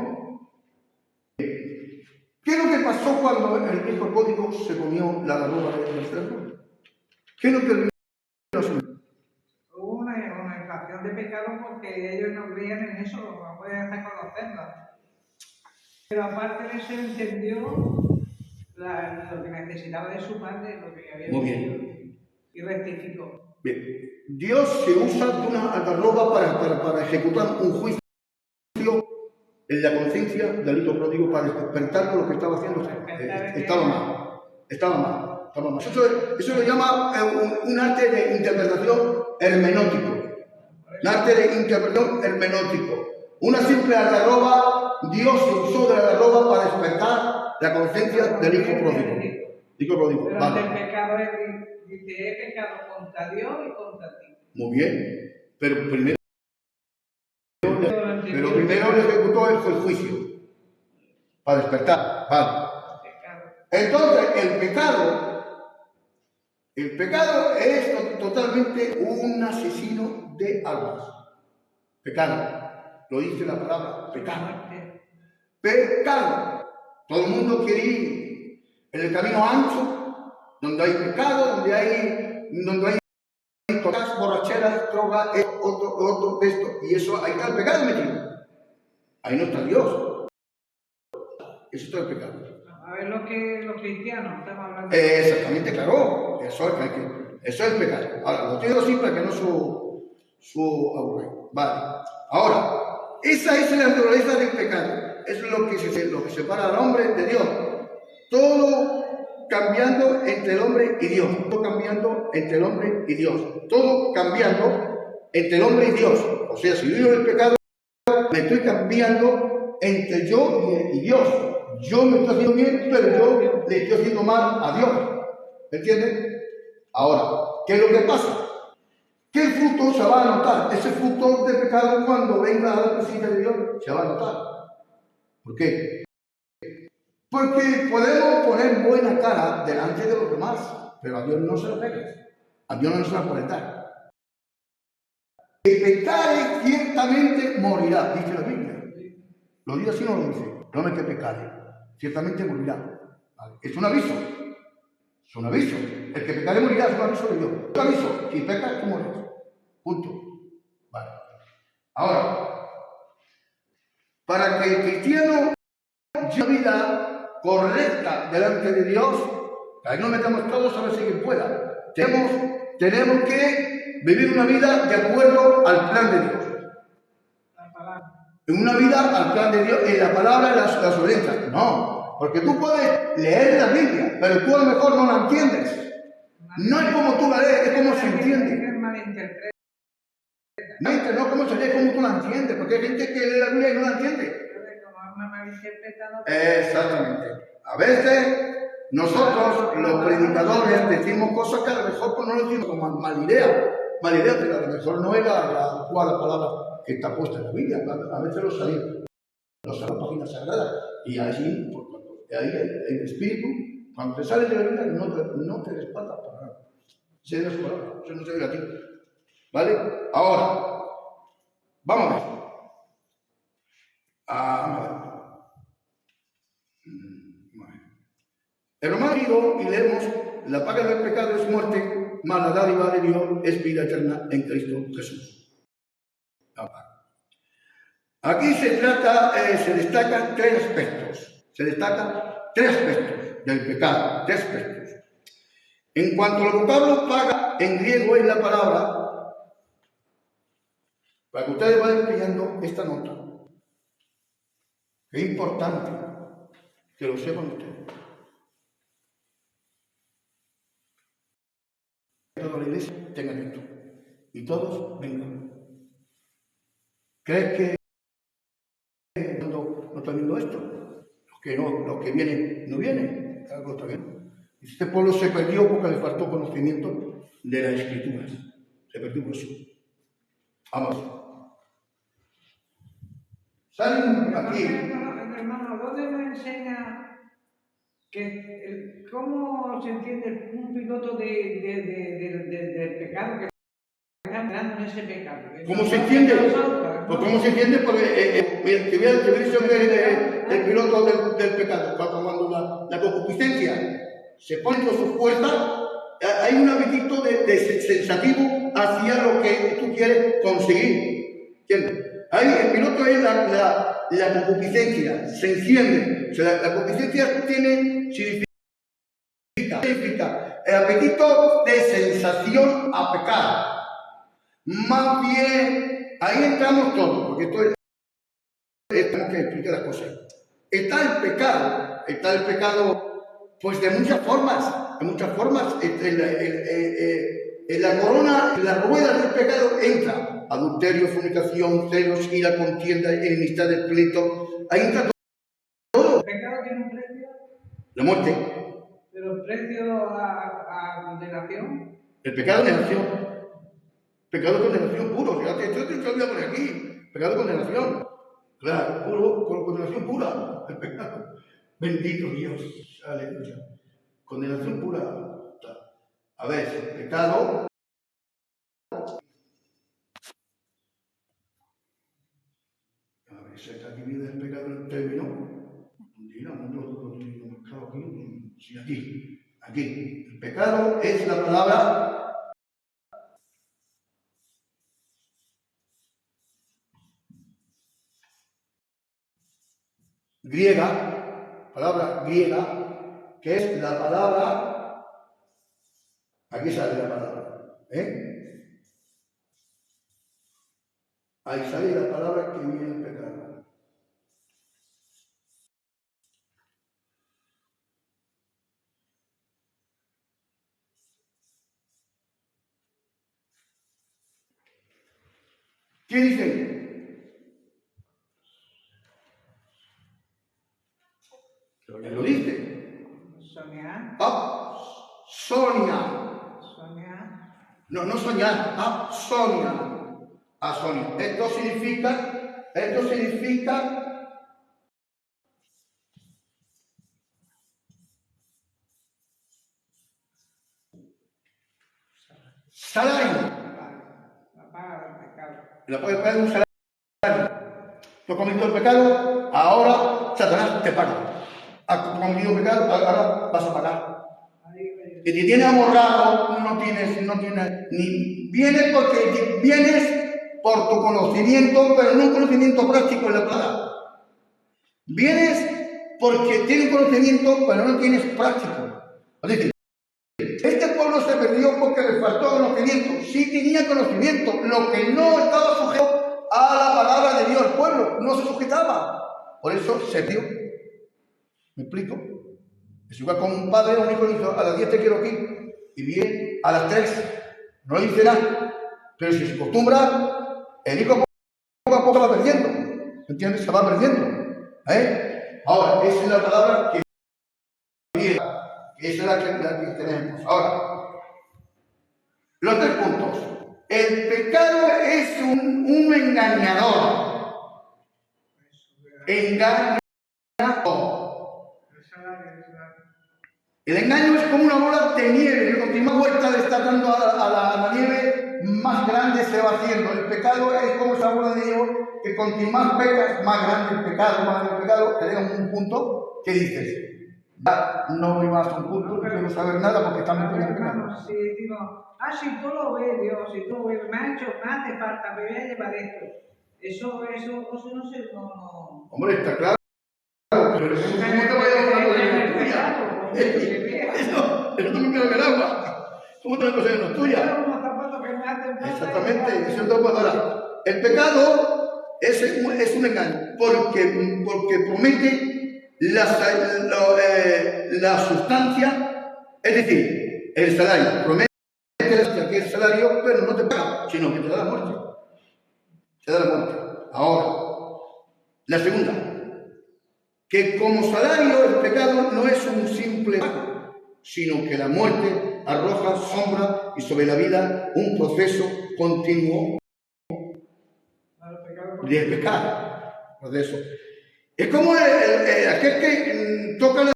¿Qué es lo que pasó cuando el hijo pródigo se comió la garroba del cerdo? ¿Qué es lo que el Hubo una inflación de pecado porque ellos no creían en eso, no podían reconocerlo. Pero aparte de eso entendió lo que necesitaba de su padre, lo que había vivido, y rectificó. Bien. Dios se usa de una algarroba para ejecutar un juicio en la conciencia del hijo pródigo, para despertar lo que estaba haciendo. Estaba mal. Eso lo llama un arte de interpretación hermenótico. Un arte de interpretación hermenótico. Una simple algarroba, Dios se usó de la algarroba para despertar la conciencia del hijo pródigo. Pero Vale. el pecado dice: he pecado contra Dios y contra ti. Muy bien, pero primero le ejecutó el juicio para despertar. Vale. Entonces, el pecado es totalmente un asesino de almas. Pecado. Lo dice la palabra pecado. Pecado. Todo el mundo quiere ir en el camino ancho, donde hay pecado, donde hay todas borracheras, drogas, otro, esto. Y eso, ahí está el pecado metido. Ahí no está Dios. Eso está el pecado. A ver lo que los cristianos estamos hablando. Exactamente, claro. Eso es el pecado. Ahora, lo digo simple que no su aburrido. Vale. Ahora, esa es la naturaleza del pecado. Es lo que separa al hombre de Dios. Todo cambiando entre el hombre y Dios. Todo cambiando entre el hombre y Dios. Todo cambiando entre el hombre y Dios. O sea, si yo vivo el pecado, me estoy cambiando entre yo y Dios. Yo me estoy haciendo bien, pero yo le estoy haciendo mal a Dios. ¿Me entiendes? Ahora, ¿qué es lo que pasa? Que el fruto se va a notar. Ese fruto de pecado, cuando venga a la presencia de Dios, se va a notar. ¿Por qué? Porque podemos poner buena cara delante de los demás, pero a Dios no se lo pegues. A Dios no se lo puede dar. El pecare ciertamente morirá, dice la Biblia. Lo dice así, no lo dice. No me que pecare. Ciertamente morirá. ¿Vale? Es un aviso. Es un aviso. El que pecare morirá, es un aviso de Dios. Un aviso. Si pecas, tú mueres. Punto. Vale. Ahora, para que el cristiano lleve una vida correcta delante de Dios, ahí nos metamos todos a ver si quien pueda. Tenemos que vivir una vida de acuerdo al plan de Dios. En una vida al plan de Dios, en la palabra, en las obediencias. No, porque tú puedes leer la Biblia, pero tú a lo mejor no la entiendes. No es como tú la lees, es como se entiende. No como se lee, es como tú la entiendes, porque hay gente que lee la Biblia y no la entiende. Exactamente. A veces nosotros, los predicadores, decimos cosas que a lo mejor pues, no lo decimos como mala idea, pero a lo mejor no es la palabra que está puesta en la Biblia. A veces lo sabemos, las páginas sagradas, y allí, ahí el Espíritu, cuando te sales de la Biblia, no te respaldas para nada. Se descuadra, eso no se ve aquí. ¿Vale? Ahora, vamos a ver. En Romanos digo y leemos: la paga del pecado es muerte, mas la dádiva de Dios es vida eterna en Cristo Jesús. Aquí se destacan tres aspectos. Se destacan tres aspectos del pecado, tres aspectos. En cuanto al vocablo paga, en griego es la palabra, para que ustedes vayan pillando esta nota. Es importante que lo sepan ustedes. Toda la iglesia tengan esto. Y todos vengan. ¿Crees que no están viendo esto? Los que vienen, no vienen. Algo está bien. Este pueblo se perdió porque le faltó conocimiento de las Escrituras. Se perdió por eso. Vamos. Salen aquí. Hermano, ¿dónde nos enseña cómo se entiende un piloto del pecado que está entrando en ese pecado? ¿Cómo se entiende? Pues ¿cómo se entiende? Porque que viene el piloto del pecado, cuando la concupiscencia se pone con su fuerza, hay un apetito de sensativo hacia lo que tú quieres conseguir. ¿Entiendes? Ahí el piloto es la concupiscencia, se enciende. O sea, la concupiscencia significa el apetito de sensación a pecar. Más bien, ahí entramos todos, porque tenemos que explicar las cosas. Está el pecado, pues de muchas formas, en la corona, en la rueda del pecado entra adulterio, fornicación, celos, ira, contienda, enemistad, pleito. Ahí entra todo. ¿El pecado tiene un precio? La muerte. ¿Pero el precio a condenación? El pecado de condenación. Pecado de condenación puro. Fíjate, esto te voy a poner aquí. Pecado de condenación. Claro, puro, con condenación pura. El pecado. Bendito Dios. Aleluya. Condenación pura. A ver, el pecado. Se divide el pecado en términos. Sí, aquí. El pecado es la palabra griega, que es la palabra. Aquí sale la palabra. Ahí sale la palabra que viene el pecado. ¿Qué dice? ¿Lo dice? Soñar. Sonia. Soñar. No soñar. Sonia. Sonia. Esto significa salario. La paga del pecado. La paga del pecado es un salario. Tú has cometido el pecado, ahora Satanás te paga. Has cometido el pecado, ahora vas a pagar. que te tiene amorrado, no tienes, ni vienes porque vienes por tu conocimiento, pero no un conocimiento práctico en la palabra. Vienes porque tienes conocimiento, pero no tienes práctico. Es decir, este pueblo se perdió porque le faltó conocimiento. Sí tenía conocimiento, lo que no estaba sujeto a la palabra de Dios. El pueblo no se sujetaba. Por eso se perdió. ¿Me explico? Es igual como un padre o un hijo dice, a las 10 te quiero aquí, y viene a las 3. No dice nada. Pero si se acostumbra, el hijo poco a poco va perdiendo. ¿Entiendes? Se va perdiendo. Ahora, esa es la palabra que esa es la que tenemos. Ahora, los 3 puntos. El pecado es un engañador. Engañador. El engaño es como una bola de nieve, que con más vuelta le está dando a la nieve, más grande se va haciendo. El pecado es como esa bola de nieve, que con más pecas, más grande el pecado, te llega un punto que dices, ya no voy más a un punto, no quiero saber nada porque está metido en el pecado. Si digo, si tú lo ves, Dios, si tú ves, me hace falta, me voy a llevar esto. Eso no sé, no. Hombre, está claro, pero ¿cómo te voy a llevar una cosa tuya? Eso no me queda en el agua. ¿Cómo te voy a cosa no es tuya? Exactamente, eso es todo. Ahora, el pecado es un engaño, porque promete la sustancia, es decir, el salario. Promete que el salario, pero no te paga, sino que te da la muerte. Te da la muerte. Ahora, la segunda, que como salario el pecado no es un simple pago, sino que la muerte arroja sombra y sobre la vida un proceso continuo de pecado. Proceso. Es como aquel que toca la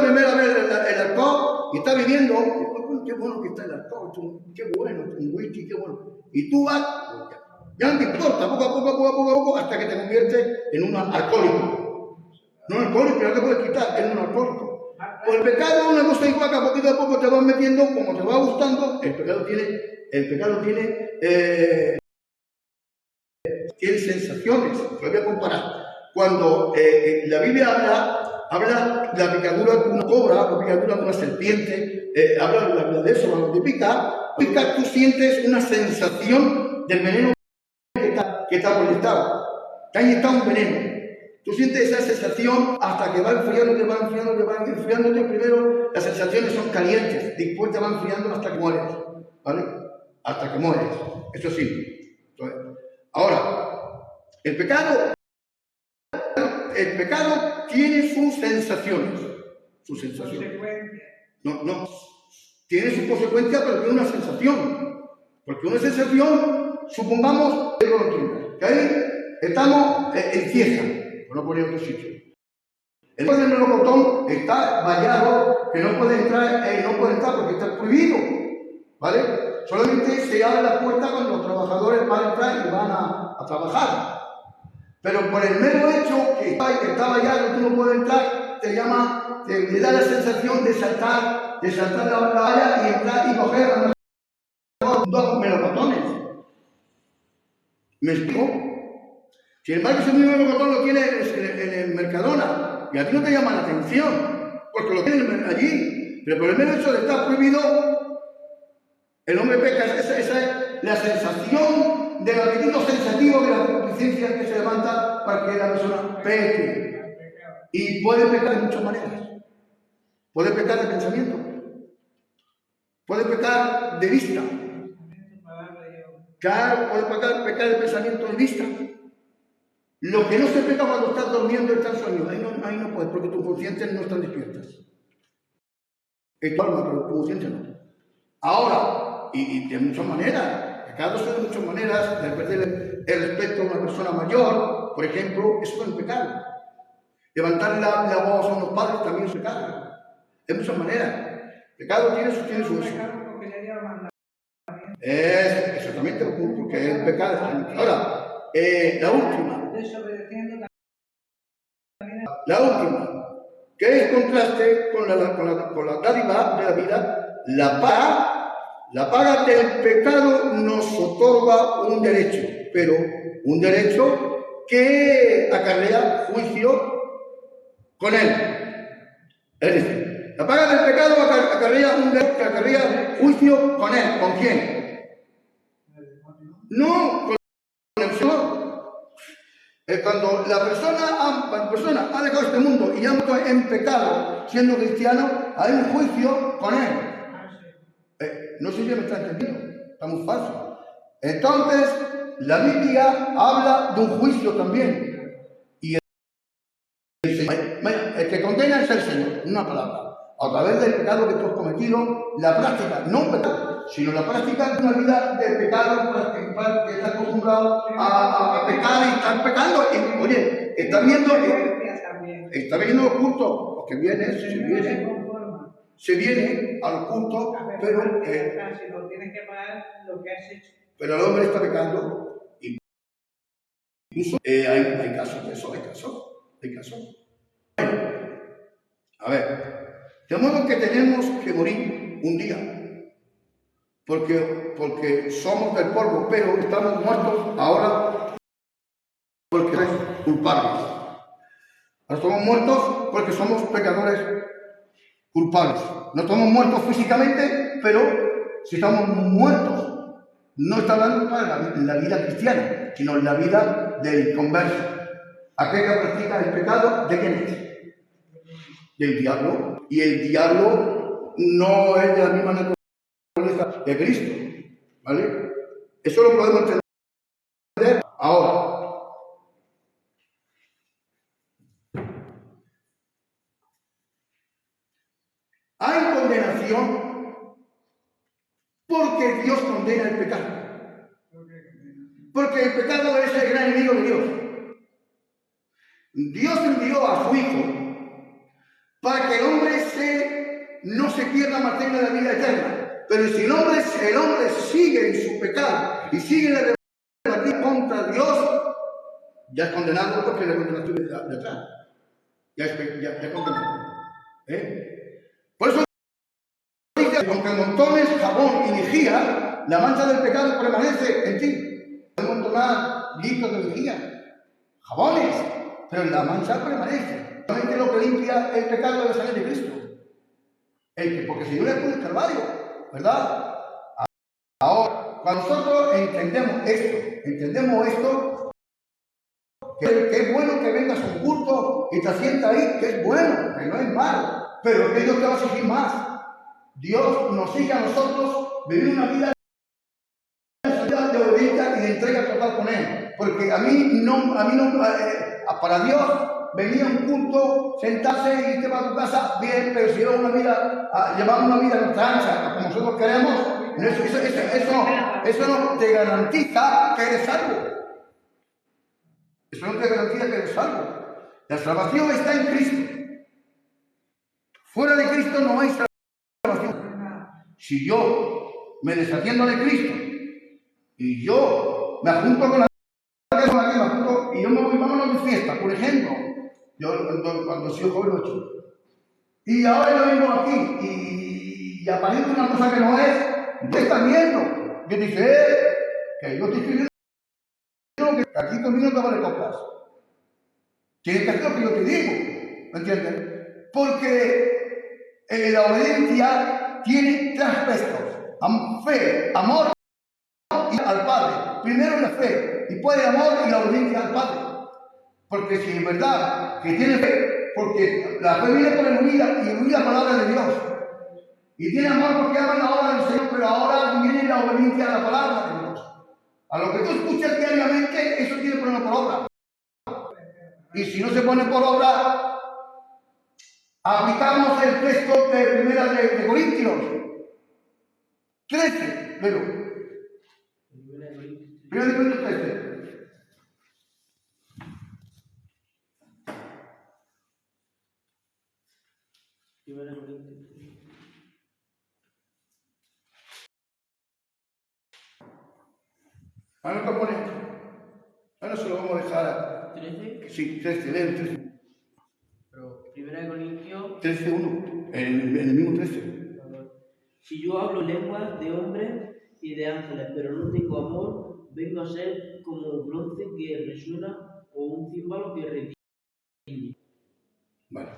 primera vez el alcohol y está viviendo, qué bueno que está el alcohol, qué bueno, un whisky, qué bueno. Y tú vas, ya no te importa, poco a poco, hasta que te conviertes en un alcohólico. No un alcohólico, no te puedes quitar, en un alcohólico. Pues el pecado es una cosa igual que a poquito a poco te vas metiendo, como te va gustando, el pecado tiene sensaciones. Lo voy a comparar. Cuando la Biblia habla de la picadura de una cobra, la picadura de una serpiente, habla de eso, cuando te pica, tú sientes una sensación del veneno que está proyectado. Te ha inyectado un veneno. Tú sientes esa sensación hasta que va enfriándote. Primero las sensaciones son calientes, después te van enfriando hasta que mueres. ¿Vale? Hasta que mueres. Eso sí. Ahora, el pecado tiene sus sensaciones. No. Tiene su consecuencia, pero tiene una sensación. Porque una sensación, supongamos, que ahí estamos en Cieza, por no poner otro sitio. El del melocotón está vallado, que no puede entrar porque está prohibido. ¿Vale? Solamente se abre la puerta cuando los trabajadores van a entrar y van a trabajar. Pero por el mero hecho que está vallado, tú no puedes entrar, te da la sensación de saltar la valla y entrar y coger a dos melocotones. ¿Me explico? Si el barrio ese mismo melocotón lo tiene en el Mercadona y a ti no te llama la atención, porque lo tienen allí, pero por el mero hecho de estar prohibido, el hombre peca. Esa es la sensación del apetito sensativo de la concupiscencia que se levanta para que la persona peque. Y puede pecar de muchas maneras. Puede pecar de pensamiento. Puede pecar de vista. Claro, puede pecar de pensamiento de vista. Lo que no se peca cuando estás durmiendo está en sueño. Ahí no puedes, porque tus conscientes no están despiertas. Es tu alma, pero tu consciente no. Ahora, y de muchas maneras, pecados son de muchas maneras, de perder el respeto a una persona mayor, por ejemplo, eso es un pecado. Levantar la voz a unos padres también es pecado. De muchas maneras. Pecado tiene su uso. Exactamente, porque es pecado. Ahora, la última. ¿Qué que es contraste con la dádiva de la vida. La paga del pecado nos otorga un derecho, pero un derecho que acarrea juicio con él. Es decir, la paga del pecado acarrea un derecho que acarrea juicio con él. ¿Con quién? No, con el Señor. Cuando la persona ha dejado este mundo y ha muerto en pecado, siendo cristiano, hay un juicio con él. No sé si me está entendiendo, está muy fácil. Entonces, la Biblia habla de un juicio también. Y el que condena es el Señor, una palabra. A través del pecado que tú has cometido, la práctica, no un pecado, sino la práctica de una vida de pecado, que está acostumbrado a pecar y estar pecando. Oye, está viendo los cultos, porque se viene a los cultos, pero pero el hombre está pecando. Incluso hay casos de eso, hay casos. A ver, de modo que tenemos que morir un día, porque somos del polvo, pero estamos muertos ahora porque somos culpables. Ahora somos muertos porque somos pecadores culpables. No estamos muertos físicamente, pero si estamos muertos, no está hablando para la vida cristiana, sino la vida del converso. Aquel que practica el pecado, ¿de quién es? Del diablo. Y el diablo no es de la misma naturaleza de Cristo. ¿Vale? Eso lo podemos entender ahora. Hay condenación porque Dios condena el pecado. Porque el pecado es el gran enemigo de Dios. Dios envió a su Hijo para que el hombre no se pierda, mantenga la vida eterna. Pero si el hombre sigue en su pecado y sigue en la rebelión contra Dios, ya es condenado porque la condenación de atrás. Ya es condenado. Por eso dice, aunque montones jabón y lejía, la mancha del pecado permanece en ti. Podemos tomar litros de lejía, jabones, pero la mancha permanece. Solamente lo que limpia el pecado es la sangre de Cristo. Porque si no le pone el Calvario, ¿verdad? Ahora, cuando nosotros entendemos esto, que es bueno que vengas a un culto y te sientas ahí, que es bueno, que no es malo, pero que Dios te va a exigir más. Dios nos sigue a nosotros vivir una vida de obediencia y de entrega total con Él. Porque para Dios, venía a un culto, sentarse y irte para tu casa, bien, pero si llevamos una vida nuestra ancha, como nosotros queremos, eso no te garantiza que eres salvo. Eso no te garantiza que eres salvo. La salvación está en Cristo. Fuera de Cristo no hay salvación. Si yo me desatiendo de Cristo y yo me junto con la y yo me voy, vámonos de fiesta, por ejemplo, yo cuando soy joven 8, y ahora yo vengo aquí y aparece una cosa que no es, ¿qué estás viendo? Yo dice, que yo estoy escribiendo que aquí conmigo te vale copas. Tienes que hacer lo que yo te digo, ¿me entiendes? Porque la obediencia tiene tres aspectos: fe, amor y al Padre. Primero la fe, y después el amor y la obediencia al Padre. Porque si es verdad que tiene fe, porque la fe viene por el oír y oír la palabra de Dios. Y tiene amor porque ama la obra del Señor, pero ahora viene la obediencia a la palabra de Dios. A lo que tú escuchas diariamente, eso tiene que ponerlo por obra. Y si no se pone por obra, aplicamos el texto de Primera de Corintios 13, pero Primera de Corintios 13. Ahora no pone. Ahora se lo vamos a dejar. 13. Sí, 13, lee el 13. Pero 1 Corintios 13:1, en el mismo 13. Si yo hablo lenguas de hombres y de ángeles, pero no tengo amor, vengo a ser como bronce que resuena o un címbalo que retiñe. Vale.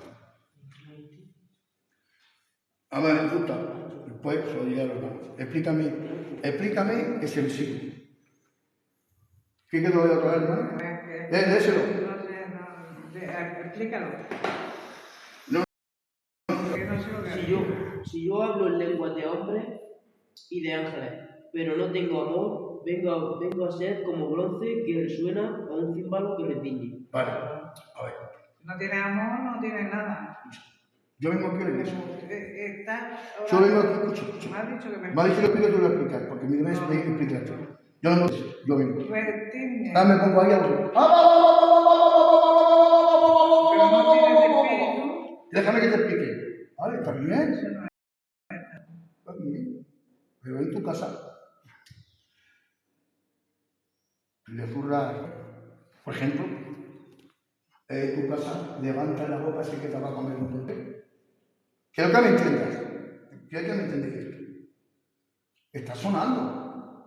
A ver, escucha, después se lo diré a los hermanos. Explícame ese versículo. ¿Qué te lo voy a traer, hermano? Léselo. No sé, no, explícalo. No. Que no sé lo que Si yo hablo en lenguas de hombres y de ángeles, pero no tengo amor, vengo a ser como bronce que resuena o un címbalo que retiñe. Vale, a ver. no tiene amor, no tiene nada. Yo vengo aquí a la iglesia. Yo vengo aquí, escucha. Me has dicho que me Me ha dicho lo que yo te voy a explicar, porque mi deber es explicarte. Yo no lo sé, yo vengo. retiñe. Ahora me pongo ahí a vosotros. Pero no tiene espíritu. Déjame que te explique. Vale, está bien. Eso no es. Está bien. Pero en tu casa le zurra, por ejemplo, en tu casa levanta la ropa así que te va a comer un tonte. Quiero que me entiendas. Quiero que me entiendas esto. Está sonando.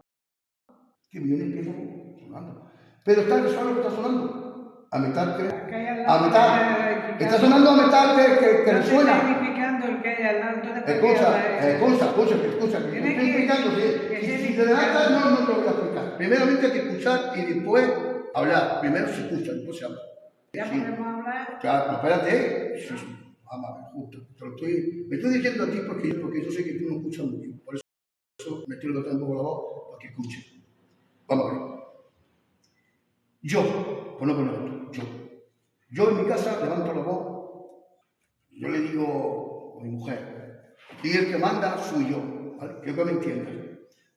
Que viene empieza sonando. Pero está el suelo que está sonando. A metal que. A metal. Está sonando a metal que No resuena. está significando el que hay al lado. Entonces, Escucha. Te Tiene estoy que- explicando. que Si sí, te adelantas, no te lo voy a explicar. Primeramente hay que escuchar y después hablar. Primero se escucha, después se habla. Ya Sí. podemos hablar. Claro, espérate. Sí. Vamos a ver, justo. Me estoy diciendo a ti porque yo sé que tú no escuchas mucho. Por eso me estoy levantando un poco la voz para que escuches. Vamos a ver. Yo, pues no con otro, yo en mi casa levanto la voz, yo le digo a mi mujer, y el que manda soy yo, ¿vale? Quiero que me entiendas.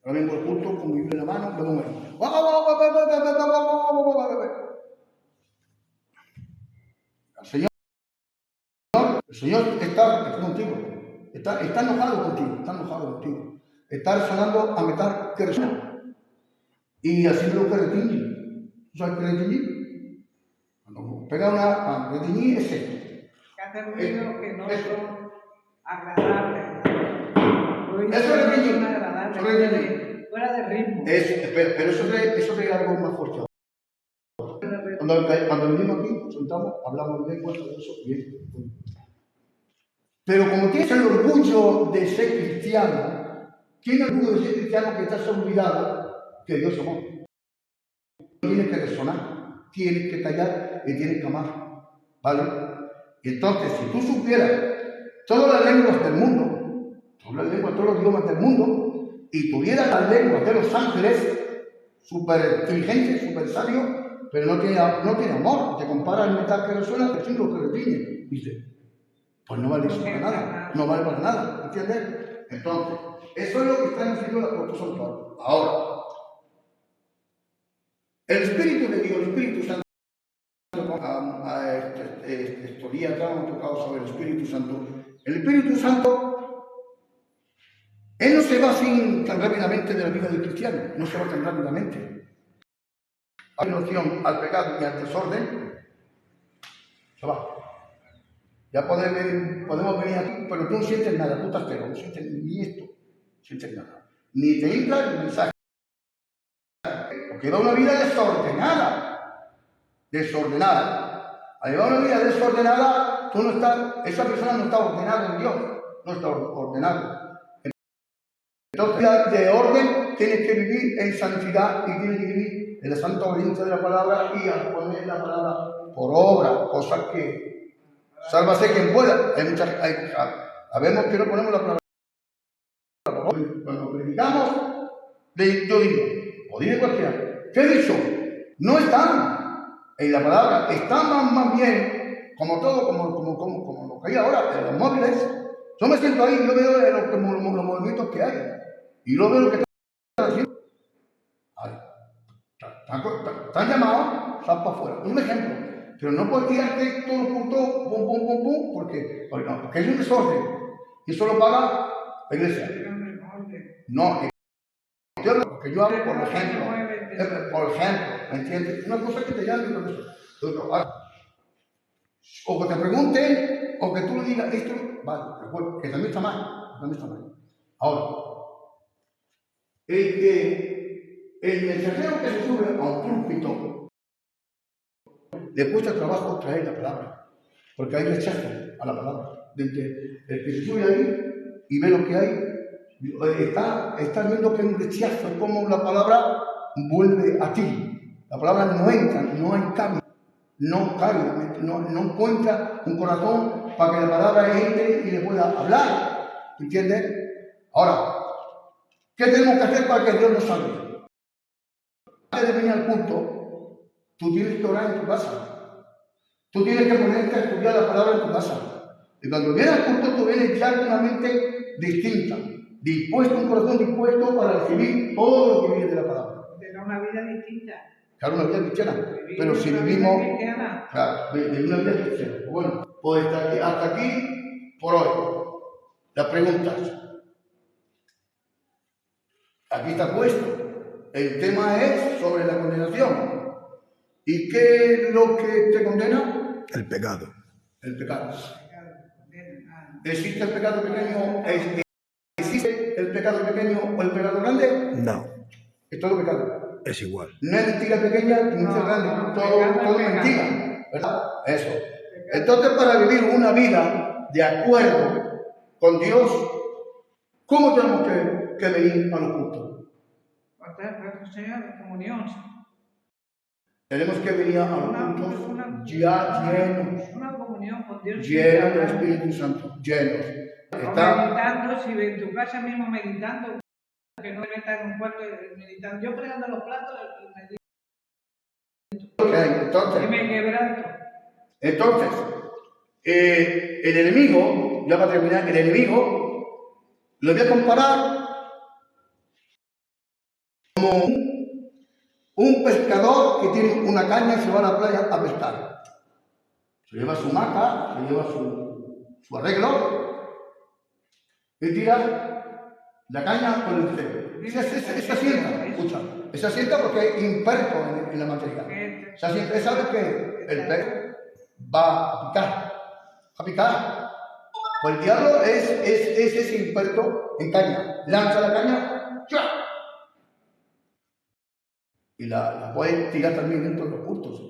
Ahora vengo al culto con mi Biblia en la mano, luego me el Señor está contigo, está enojado contigo, está resonando a metal que resuena, y así es lo que retiñe. ¿Tú sabes qué retiñe? Cuando pega una retiñe es esto. Que hace ruidos que no son agradables. Eso es Ruidos retiñe. no son agradables. Fuera de ritmo. Pero eso es algo más fuerte. Cuando venimos aquí, nos sentamos, hablamos de lengua, todo eso, bien. Pero como tienes el orgullo de ser cristiano, tienes el orgullo de ser cristiano que estás olvidado que Dios es amor. Tienes que resonar, tienes que callar y tienes que amar. ¿Vale? Y entonces, si tú supieras todas las lenguas del mundo, todos los idiomas del mundo, y tuvieras las lenguas de los ángeles, súper inteligentes, súper sabios, pero no tiene amor, te compara el metal que resuena, el símbolo que retiñe. Dice, pues no vale eso para nada, no vale para nada, ¿entiendes? Entonces, eso es lo que está diciendo el apóstol San Pablo. Ahora, el Espíritu de Dios, el Espíritu Santo, estos días atrás hemos tocado sobre el Espíritu Santo. El Espíritu Santo, él no se va así tan rápidamente de la vida del cristiano, no se va tan rápidamente. Hay noción al pecado y al desorden, se va. Ya podemos venir aquí, pero tú no sientes nada, tú estás pero no sientes ni esto, no sientes nada. Ni te entra el mensaje. Porque va una vida desordenada. Al llevar una vida desordenada, esa persona no está ordenada en Dios, no está ordenada. Entonces, la de orden tienes que vivir en santidad y tienes que vivir en la santa obediencia de la palabra y a poner la palabra por obra, cosas que sálvase quien pueda. Sabemos que no ponemos la palabra por obra. Cuando predicamos, yo digo, o dime cualquiera, ¿qué he dicho? No están en la palabra, están más bien como todo, como lo que hay ahora, en los móviles. Yo me siento ahí y yo veo los movimientos que hay. Y yo veo lo que están haciendo. Están llamados, sal para afuera. Es un ejemplo. Pero no puedes tirarte todo el punto, pum, porque es un desorden. Y eso lo paga la iglesia. No, porque yo hablo por ejemplo. Por ejemplo, ¿me entiendes? Una cosa que te llame y otra cosa. O que te pregunten, o que tú le digas esto, vale, recuerda, que también está mal, también está mal. Ahora, el mensajero que se sube a un púlpito, le cuesta trabajo traer la palabra, porque hay rechazo a la palabra. El que se sube ahí y ve lo que hay, está viendo que hay un rechazo, como la palabra vuelve a ti. La palabra no entra, no hay cambio, no cabe, no encuentra un corazón para que la palabra entre y le pueda hablar. ¿Entiendes? Ahora, ¿qué tenemos que hacer para que Dios nos salve? Antes de venir al culto, tú tienes que orar en tu casa. Tú tienes que ponerte a estudiar la palabra en tu casa. Y cuando vienes al culto, tú vienes ya con una mente distinta, un corazón dispuesto para recibir todo lo que viene de la palabra. Tener una vida distinta. Claro, una vida cristiana. Pero si vivimos. Claro, de una vida cristiana. Bueno, pues hasta aquí por hoy. Las preguntas. Aquí está puesto. El tema es sobre la condenación. ¿Y qué es lo que te condena? El pecado. El pecado. ¿Existe el pecado pequeño? ¿Existe el pecado pequeño o el pecado grande? No. Es todo pecado. Es igual. No es mentira pequeña ni mentira grande. Todo es mentira. ¿Verdad? Eso. Entonces, para vivir una vida de acuerdo con Dios, ¿cómo tenemos que venir a los cultos? Señor, comunión. Tenemos que venir a los cultos ya llenos. Una comunión con Dios. Llenos del Espíritu Santo. Llenos. Meditando, si en tu casa mismo meditando, que no metas en un cuarto meditando. Yo fregando los platos y entonces, y me quebranto. Entonces, el enemigo, ya para terminar, el enemigo lo voy a comparar como un pescador que tiene una caña y se va a la playa a pescar. Se lleva su maca, se lleva su arreglo y tira la caña con el cebo. Se asienta, escucha, se asienta porque es imperto en la materia. Se asienta, sabe que el pez va a picar. Pues el diablo es ese imperto en caña. Lanza la caña, ¡chua! Y la puede tirar también dentro de los cultos.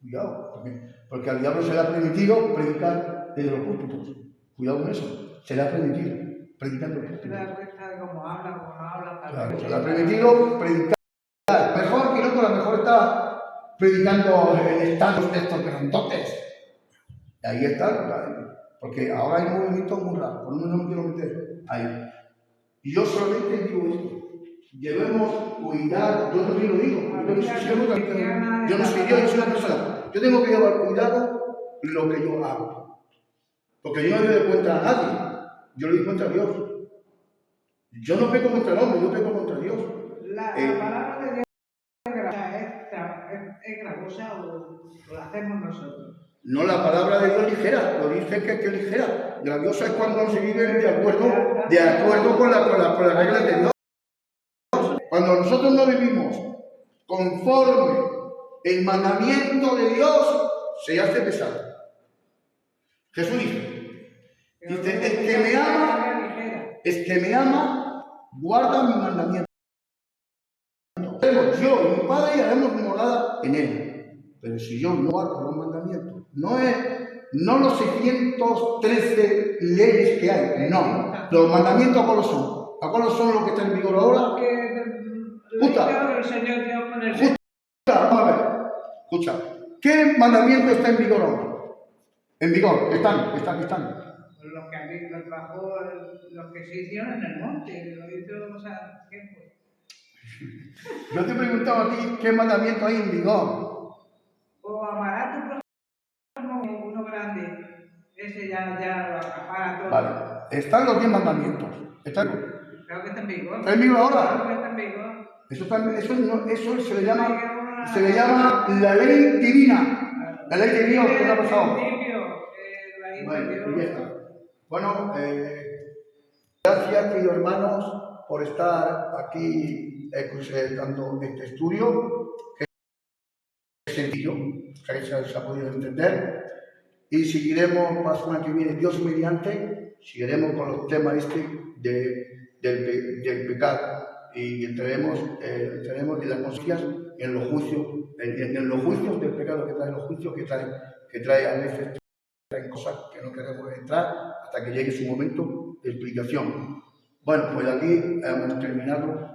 Cuidado, también. Porque al diablo se le ha permitido predicar desde los cultos. Cuidado con eso. Se le ha permitido predicar en los cultos. Como habla. Claro, se le ha permitido predicar. Mejor que no, a lo mejor está predicando en estados de estos grandotes. Y ahí está, porque ahora hay movimientos muy raros, por no me quiero meter ahí. Y yo solamente digo esto. Debemos cuidar, yo también lo digo, yo no soy Dios, yo soy una persona. Yo tengo que llevar cuidado lo que yo hago. Porque yo no le doy cuenta a nadie, yo le doy cuenta a Dios. Yo no peco contra el hombre, yo peco contra Dios. La palabra de Dios es gravosa o lo hacemos nosotros. No, la palabra de Dios es ligera, lo dice que es ligera. Gravosa es cuando se vive de acuerdo con las reglas de Dios. Cuando nosotros no vivimos conforme el mandamiento de Dios, se hace pesado. Jesús dice, el que me ama, guarda mi mandamiento. Yo y mi Padre haremos morada en él. Pero si yo no guardo los mandamientos, no los 613 leyes que hay, no. Los mandamientos, ¿a cuáles son? ¿A cuáles son los que están en vigor ahora? Vamos a ver. Escucha. ¿Qué mandamiento está en vigor ahora? En vigor, están. Los que se hicieron en el monte, lo hizo, o sea, ¿qué fue? Yo te preguntaba a ti qué mandamiento hay en vigor. O amarás a tu prójimo, uno grande. Ese ya lo acapara todo. Vale. Están los 10 mandamientos. Creo que está en vigor. ¿Está en vigor ahora? Creo que está en vigor. Eso se le llama la ley divina. La ley de Dios, ¿qué ha pasado? Bueno, gracias, queridos hermanos, por estar aquí dando este estudio, que es sencillo, que se ha podido entender. Y seguiremos para la semana que viene, Dios mediante, seguiremos con los temas del pecado y entraremos en las consecuencias, en los juicios del pecado que trae, los juicios que trae a veces, traen cosas que no queremos entrar hasta que llegue su momento de explicación. Bueno, pues aquí hemos terminado.